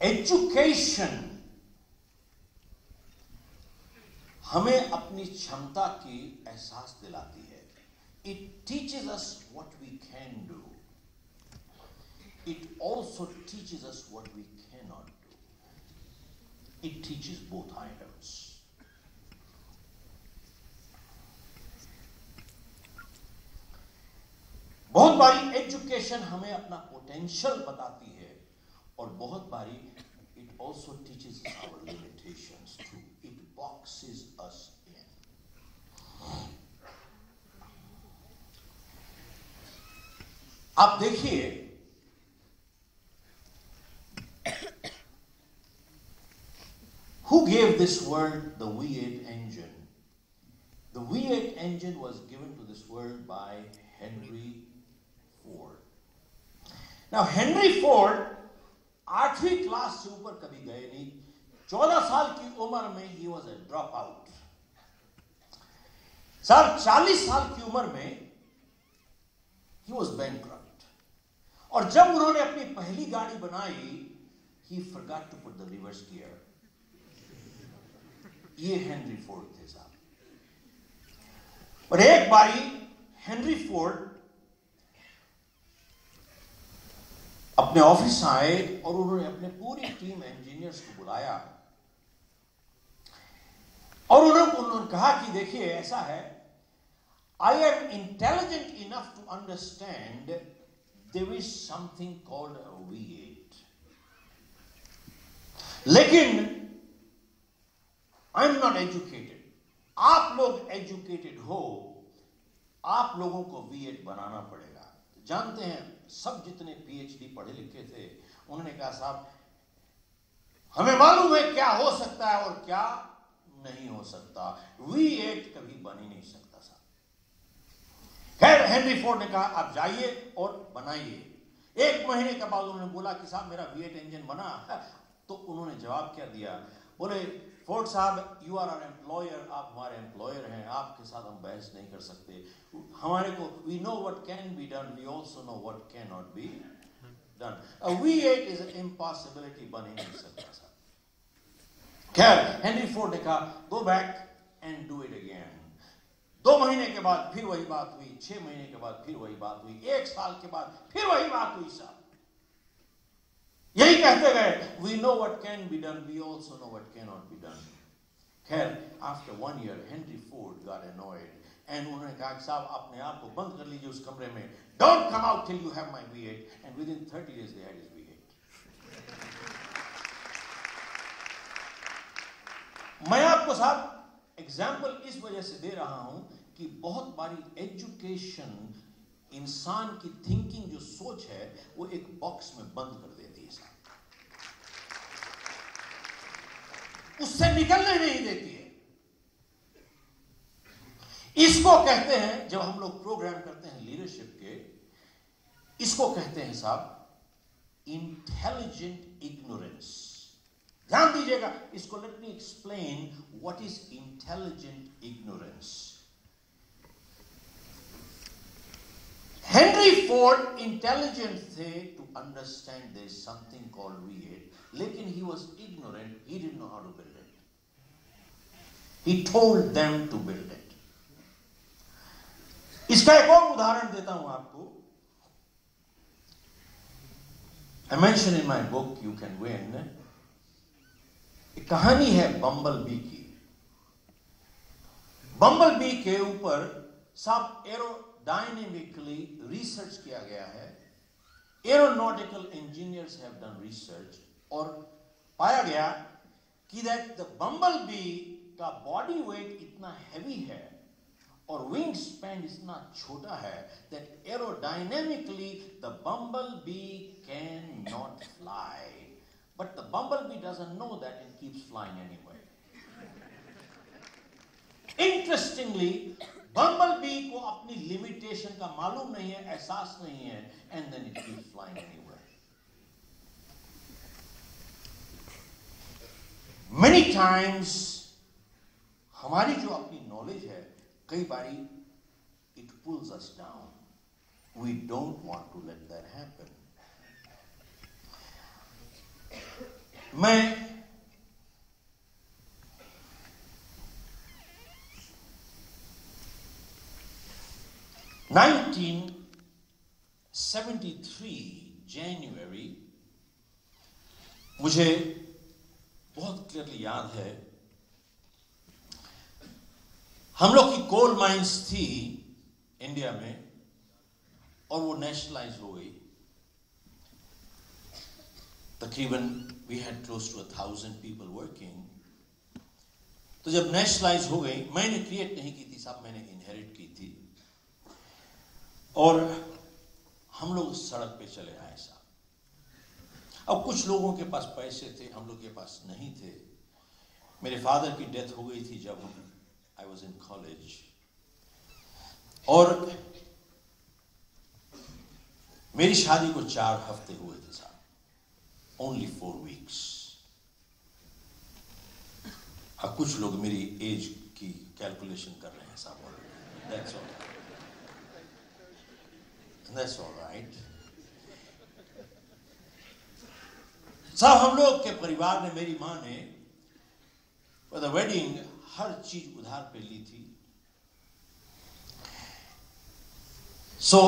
Education हमें अपनी क्षमता की एहसास दिलाती है. It teaches us what we can do. It also teaches us what we cannot do. It teaches both items. बहुत बारी एजुकेशन हमें अपना पोटेंशियल बताती है और बहुत बारी it also teaches us our limitations too. It boxes us in. आप देखिए, who gave this world the V8 engine? The V8 engine was given to this world by Henry Ford. Now Henry Ford 8वीं class से ऊपर कभी गए नहीं. 14 साल की उम्र में he was a dropout. Sir 40 साल की उम्र में he was bankrupt. और जब उन्होंने अपनी पहली गाड़ी बनाई, he forgot to put the reverse gear. ये हेनरी फोर्ड थे साहब. और एक बारी हेनरी फोर्ड अपने ऑफिस आए और उन्होंने अपने पूरी टीम इंजीनियर्स को बुलाया और उन्होंने कहा कि देखिए ऐसा है, I am intelligent enough to understand there is something called V8, लेकिन आई एम नॉट एजुकेटेड. आप लोग एजुकेटेड हो, आप लोगों को V8 बनाना पड़ेगा. जानते हैं सब जितने PhD पढ़े लिखे थे, उन्होंने कहा साहब हमें मालूम है क्या हो सकता है और क्या नहीं हो सकता. V8 कभी बन ही नहीं सकता साहब. खैर हेनरी फोर्ड ने कहा आप जाइए और बनाइए. 1 महीने के बाद उन्होंने बोला कि साहब मेरा V8 इंजन बना. तो उन्होंने जवाब क्या दिया, बोले फोर्ड साहब यू आर आवर एम्प्लॉयर, आप हमारे एम्प्लॉयर हैं, आपके साथ हम बहस नहीं कर सकते. हमारे को we know what can be done, we also know what can not be done. V8 is an impossibility, बन ही नहीं सकता साहब. खैर हेनरी फोर्ड ने कहा go back and do it again. 2 महीने के बाद फिर वही बात हुई, 6 महीने के बाद फिर वही बात हुई, 1 साल के बाद फिर वही बात हुई साहब. यही कहते गए we know what can be done, we also know what cannot be done. खैर after 1 year Henry Ford got annoyed and उन्होंने कहा कि साहब अपने आप को बंद कर लीजिए उस कमरे में, don't come out till you have my V8. and within 30 days they had his V8. मैं आपको साहब एग्जाम्पल इस वजह से दे रहा हूं कि बहुत बारी एजुकेशन इंसान की थिंकिंग जो सोच है वो एक बॉक्स में बंद कर देती है साहब, उससे निकलने नहीं देती है. इसको कहते हैं, जब हम लोग प्रोग्राम करते हैं लीडरशिप के, इसको कहते हैं साहब इंटेलिजेंट इग्नोरेंस. ध्यान दीजिएगा इसको. Let me explain what is intelligent ignorance. Henry Ford intelligent थे to understand there is something called V8, लेकिन he was ignorant, he didn't know how to build it. He told them to build it. इसका एक और उदाहरण देता हूं आपको. I mention in my book You Can Win. एक कहानी है बम्बल बी की. बम्बल बी के ऊपर सब एरोडायनेमिकली रिसर्च किया गया है. Aeronautical engineers have done research और पाया गया कि दैट द बम्बल बी का बॉडी वेट इतना हैवी है और विंग स्पैन इतना छोटा है that aerodynamically the bumble bee can not fly. But the bumble bee doesn't know that and keeps flying anyway. Interestingly bumble bee को अपनी limitation का मालूम नहीं है, एहसास नहीं है, and then it keeps flying anyway. Many times हमारी जो अपनी नॉलेज है कई बारी it pulls us down. We don't want to let that happen. मैं नाइनटीन 73 जनवरी, मुझे बहुत क्लियरली याद है, हम लोग की कोल माइंस थी इंडिया में और वो नेशनलाइज हो गई। तकरीबन we had close to 1000 people working. तो जब नेशनलाइज हो गई, मैंने क्रिएट नहीं की थी साहब, मैंने इनहेरिट की थी। और हम लोग सड़क पे चले आए साहब। अब कुछ लोगों के पास पैसे थे, हम लोग के पास नहीं थे। मेरे फादर की डेथ हो गई थी जब आई वॉज इन कॉलेज, और मेरी शादी को 4 हफ्ते हुए थे साहब, ओनली 4 वीक्स। अब कुछ लोग मेरी एज की कैलकुलेशन कर रहे हैं साहब, that's all, that's all right साहब। हम लोग के परिवार ने, मेरी मां ने फॉर द वेडिंग हर चीज उधार पे ली थी। सो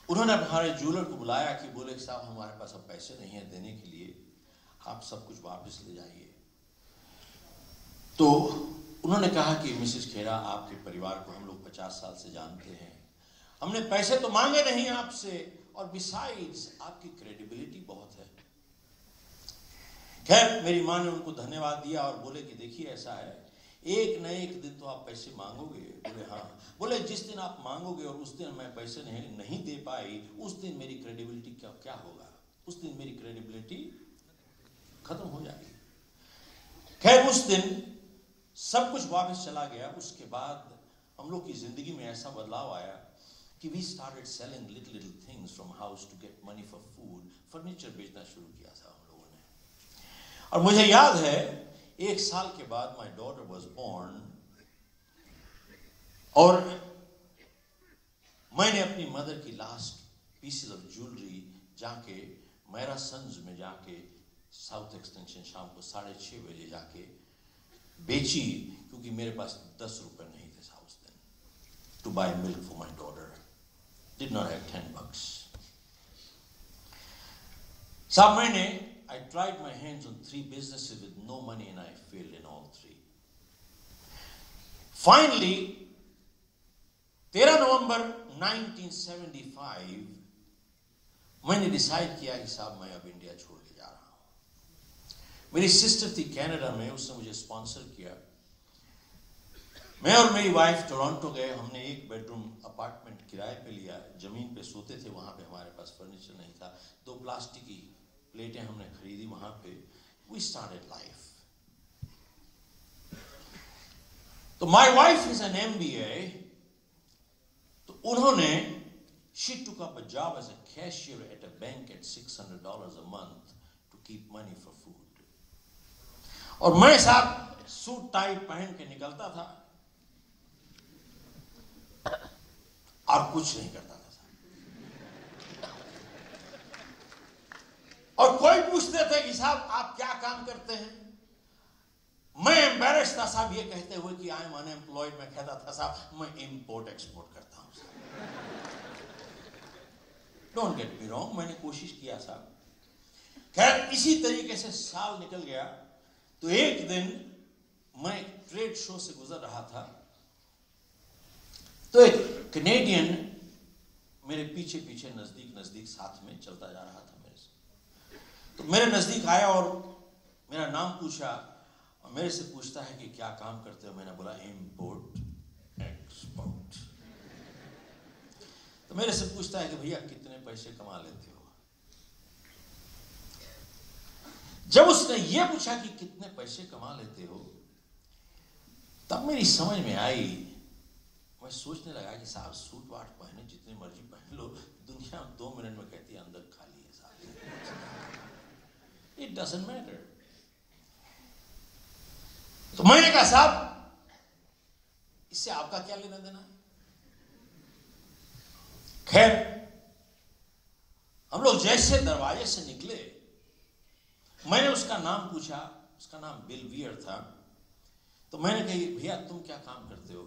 उन्होंने हमारे ज्वेलर को बुलाया कि बोले साहब हमारे पास अब पैसे नहीं है देने के लिए, आप सब कुछ वापस ले जाइए। तो उन्होंने कहा कि मिसेस खेरा, आपके परिवार को हम लोग 50 साल से जानते हैं, हमने पैसे तो मांगे नहीं आपसे, और बिसाइड्स आपकी क्रेडिबिलिटी बहुत है। खैर मेरी मां ने उनको धन्यवाद दिया और बोले कि देखिए ऐसा है, एक न एक दिन तो आप पैसे मांगोगे। बोले हाँ। बोले जिस दिन आप मांगोगे और उस दिन मैं पैसे नहीं दे पाई, उस दिन मेरी क्रेडिबिलिटी क्या होगा, उस दिन मेरी क्रेडिबिलिटी खत्म हो जाएगी। खैर उस दिन सब कुछ वापस चला गया। उसके बाद हम लोग की जिंदगी में ऐसा बदलाव आया कि we started selling little things from house to get money for food. Furniture बेचना शुरू किया था हम लोगों ने। और मुझे याद है 1 साल के बाद माई डॉटर वॉज बोर्न, और मैंने अपनी मदर की लास्ट पीसेस ऑफ ज्वेलरी जाके मेरा सन्स में जाके साउथ एक्सटेंशन शाम को 6:30 बजे जाके बेची, क्योंकि मेरे पास 10 रुपए नहीं थे साहब उस दिन, to buy milk for my daughter. Did not have $10। साहब मैंने I tried my hands on 3 businesses with no money and I failed in all 3. Finally, 13 नवंबर 1975 मैंने डिसाइड किया कि साहब मैं अब इंडिया छोड़ के जा रहा हूं। मेरी सिस्टर थी कनाडा में, उसने मुझे स्पॉन्सर किया। मैं और मेरी वाइफ टोरंटो गए। हमने 1 बेडरूम अपार्टमेंट किराए पे लिया, जमीन पे सोते थे, वहां पे हमारे पास फर्नीचर नहीं था। 2 प्लास्टिक की प्लेटें हमने खरीदी वहां पे। We started life. तो my wife is an MBA, तो उन्होंने she took up a job as a cashier at a bank at $600 a month to keep money for food. और मैं साहब सूट टाई पहन के निकलता था और कुछ नहीं करता था। और कोई पूछते थे कि साहब आप क्या काम करते हैं, मैं एम्बैरेस्ड था साहब ये कहते हुए कि आई एम अनएम्प्लॉयड। मैं कहता था साहब मैं इंपोर्ट एक्सपोर्ट करता हूं साहब। डोंट गेट मी रॉन्ग, मैंने कोशिश किया साहब। खैर इसी तरीके से साल निकल गया। तो एक दिन मैं ट्रेड शो से गुजर रहा था, तो एक कैनेडियन मेरे पीछे पीछे नजदीक साथ में चलता जा रहा था मेरे से। तो मेरे नजदीक आया और मेरा नाम पूछा और मेरे से पूछता है कि क्या काम करते हो। मैंने बोला इंपोर्ट एक्सपोर्ट। तो मेरे से पूछता है कि भैया कितने पैसे कमा लेते हो। जब उसने ये पूछा कि कितने पैसे कमा लेते हो, तब मेरी समझ में आई। मैं सोचने लगा कि साहब सूट वाट पहने जितनी मर्जी पहन लो, दुनिया 2 मिनट में कहती है अंदर खाली है साहब। It doesn't matter. तो मैंने कहा साहब इससे आपका क्या लेना देना है। खैर हम लोग जैसे दरवाजे से निकले, मैंने उसका नाम पूछा, उसका नाम बिल वियर था। तो मैंने कही भैया तुम क्या काम करते हो?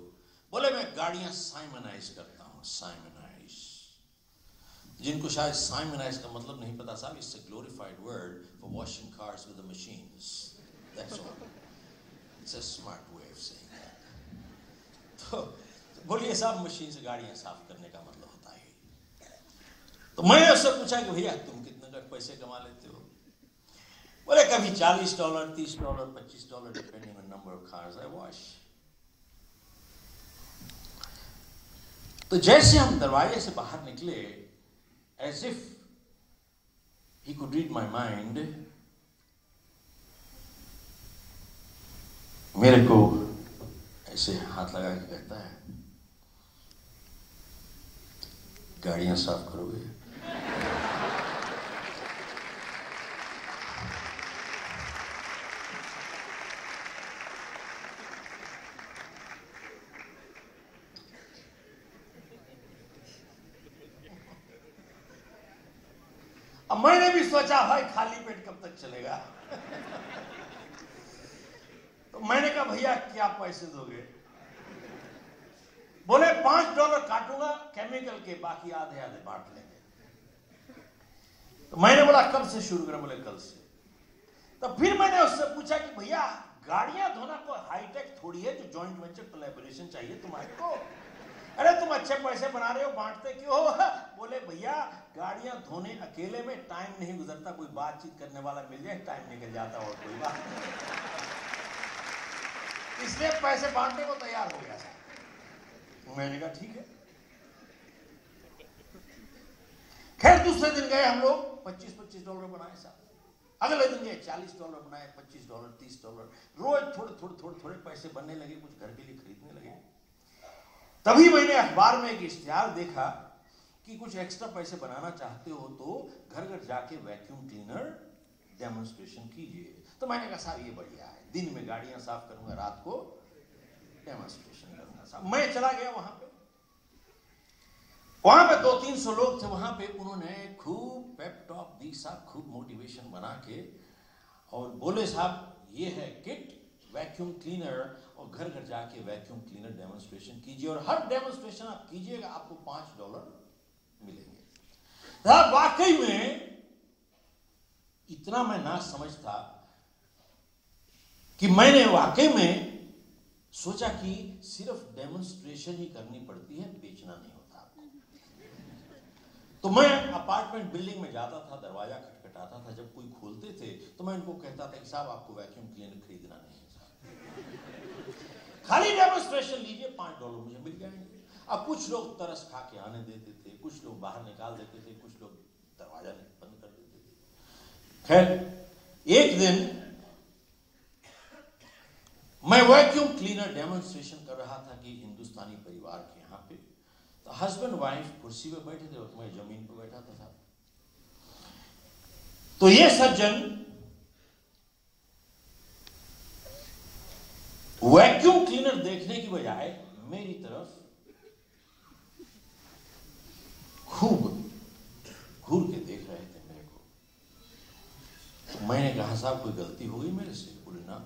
बोले मैं गाड़ियां साइमनाइज करता हूं। साइमनाइज, जिनको शायद साइमनाइज का मतलब नहीं पता साहब, it's a glorified word for washing cars with the machines, that's all, it's a smart way of saying that. तो बोलिए साहब मशीन से गाड़ियां साफ करने का मतलब होता है। तो मैंने उससे पूछा कि भैया तुम कितने पैसे कमा लेते हो? बोले कभी $40, $30, $25, depending on number of cars I wash. तो जैसे हम दरवाजे से बाहर निकले, as if he could read my mind, मेरे को ऐसे हाथ लगा के कहता है गाड़ियां साफ करोगे? अब मैंने भी सोचा भाई खाली पेट कब तक चलेगा। तो मैंने कहा भैया क्या पैसे दोगे? बोले $5 काटूंगा केमिकल के, बाकी आधे आधे बांट लेंगे। तो मैंने बोला कब से शुरू करें? बोले कल से। तो फिर मैंने उससे पूछा कि भैया गाड़ियां धोना कोई हाईटेक थोड़ी है जो जॉइंट वेंचर कोलैबोरेशन चाहिए तुम्हारे को? अरे तुम अच्छे पैसे बना रहे हो, बांटते क्यों हो? बोले भैया गाड़ियां धोने अकेले में टाइम नहीं गुजरता, कोई बातचीत करने वाला मिल जाए टाइम निकल जाता और कोई बात नहीं, इसलिए पैसे बांटने को तैयार हो गया था। मैंने कहा ठीक है। खैर दूसरे दिन गए हम लोग, $25 बनाए साहब। अगले दिन गए $40 बनाए, $25, $30, रोज थोड़े थोड़े पैसे बनने लगे, कुछ घर के लिए खरीदने लगे। तभी मैंने अखबार में एक इश्तिहार देखा कि कुछ एक्स्ट्रा पैसे बनाना चाहते हो तो घर घर जाके वैक्यूम क्लीनर डेमोन्स्ट्रेशन कीजिए। तो मैंने कहा साहब ये बढ़िया है, दिन में गाड़ियां साफ करूंगा, रात को डेमोन्स्ट्रेशन करूंगा साहब। मैं चला गया वहां पे 200-300 लोग थे वहां पे। उन्होंने खूब पेप टॉक दी साहब, खूब मोटिवेशन बना के, और बोले साहब ये है किट वैक्यूम क्लीनर, और घर घर जाके वैक्यूम क्लीनर डेमोन्स्ट्रेशन कीजिए, और हर डेमोन्स्ट्रेशन आप कीजिएगा आपको $5 मिलेंगे। वाकई में इतना मैं ना समझ था कि मैंने वाकई में सोचा कि सिर्फ डेमोन्स्ट्रेशन ही करनी पड़ती है, बेचना नहीं होता आपको। तो मैं अपार्टमेंट बिल्डिंग में जाता था, दरवाजा खटखटाता था, जब कोई खोलते थे तो मैं उनको कहता था कि साहब आपको वैक्यूम क्लीनर खरीदना नहीं है साहब, खाली डेमोन्स्ट्रेशन लीजिए, $5 मुझे मिल जाएंगे। अब कुछ लोग तरस खा के आने देते थे, कुछ लोग बाहर निकाल देते थे, कुछ लोग दरवाजा बंद कर देते थे। खैर एक दिन मैं वैक्यूम क्लीनर डेमोन्स्ट्रेशन कर रहा था कि हिंदुस्तानी परिवार के यहाँ पे, तो हस्बैंड वाइफ कुर्सी पे बैठे थे और मैं जमीन पे बैठा था। तो ये सज्जन वैक्यूम क्लीनर देखने की बजाय मेरी तरफ खूब घूर के देख रहे थे मेरे को। तो मैंने कहा साहब कोई गलती हो गई मेरे से? बोले ना।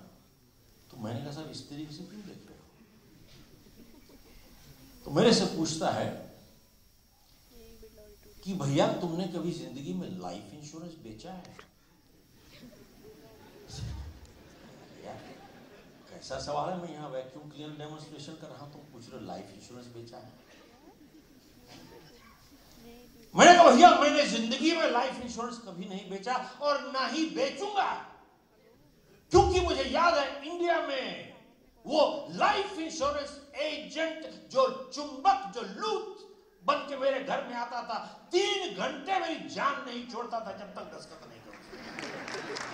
तो मैंने कहा साहब इस तरीके से क्यों देख रहे हो? तो मेरे से पूछता है कि भैया तुमने कभी जिंदगी में लाइफ इंश्योरेंस बेचा है? कैसा सवाल है? मैं यहाँ वैक्यूम क्लीनर डेमोन्स्ट्रेशन कर रहा हूं, तुम पूछ रहे हो लाइफ इंश्योरेंस बेचा है? मैंने कहा भैया मैंने जिंदगी में लाइफ इंश्योरेंस कभी नहीं बेचा और ना ही बेचूंगा, क्योंकि मुझे याद है इंडिया में वो लाइफ इंश्योरेंस एजेंट जो चुंबक, जो लूट बन के मेरे घर में आता था, 3 घंटे मेरी जान नहीं छोड़ता था जब तक दस्तखत नहीं करता।